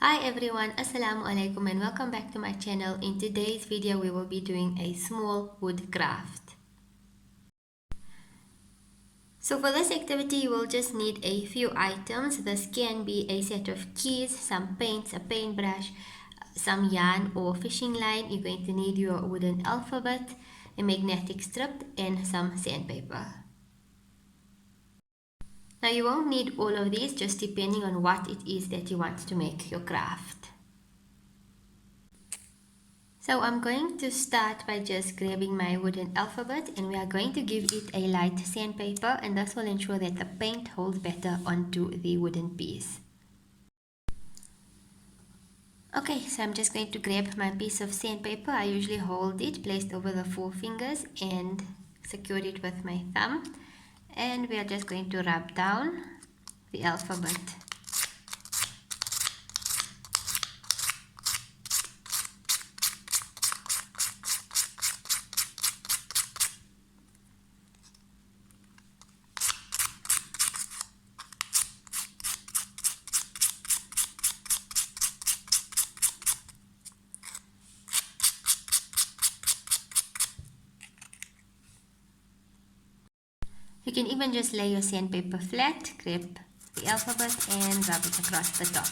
Hi everyone, Assalamu alaikum and welcome back to my channel. In today's video we will be doing a small wood craft. So for this activity you will just need a few items. This can be a set of keys, some paints, a paintbrush, some yarn or fishing line. You're going to need your wooden alphabet, a magnetic strip and some sandpaper. Now you won't need all of these, just depending on what it is that you want to make your craft. So I'm going to start by just grabbing my wooden alphabet and we are going to give it a light sandpaper, and this will ensure that the paint holds better onto the wooden piece. Okay, so I'm just going to grab my piece of sandpaper. I usually hold it placed over the four fingers and secure it with my thumb, and we are just going to rub down the alphabet. You can even just lay your sandpaper flat, grab the alphabet and rub it across the top.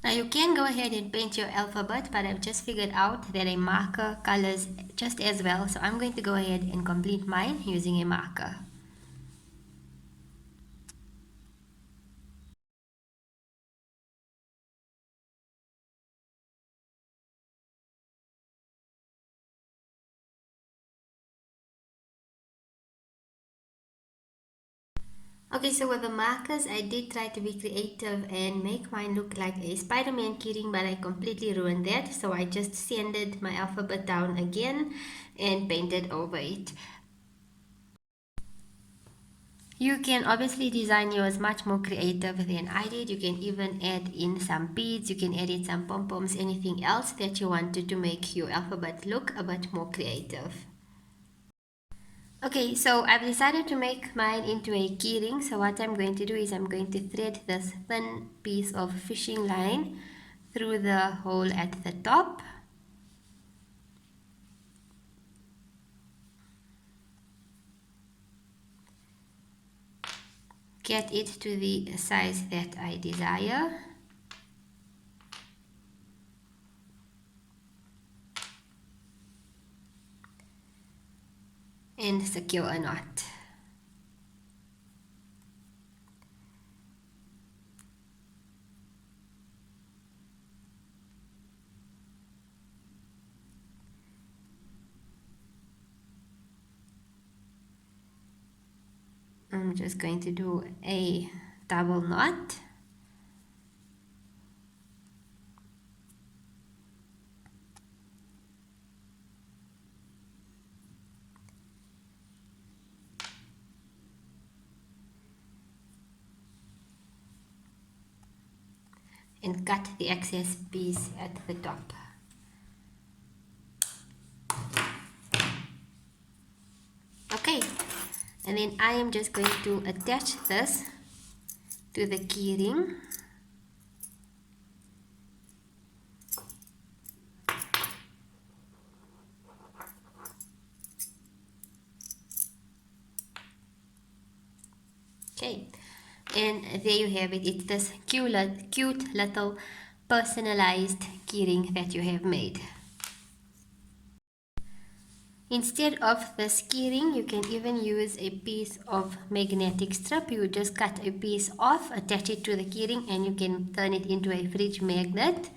Now you can go ahead and paint your alphabet, but I've just figured out that a marker colors just as well, so I'm going to go ahead and complete mine using a marker. Okay, so with the markers, I did try to be creative and make mine look like a Spider-Man keyring, but I completely ruined that. So I just sanded my alphabet down again and painted over it. You can obviously design yours much more creative than I did. You can even add in some beads, you can add in some pom-poms, anything else that you wanted to make your alphabet look a bit more creative. Okay, so I've decided to make mine into a keyring. So what I'm going to do is I'm going to thread this thin piece of fishing line through the hole at the top. Get it to the size that I desire. And secure a knot. I'm just going to do a double knot. And cut the excess piece at the top. Okay, and then I am just going to attach this to the keyring. Okay, and there you have it. It's this cute little personalized keyring that you have made. Instead of this keyring, you can even use a piece of magnetic strip. You just cut a piece off, attach it to the keyring, and you can turn it into a fridge magnet.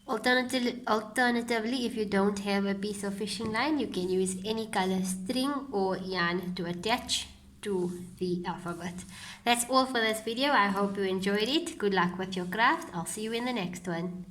Alternatively, if you don't have a piece of fishing line, you can use any color string or yarn to attach to the alphabet. That's all for this video. I hope you enjoyed it. Good luck with your craft. I'll see you in the next one.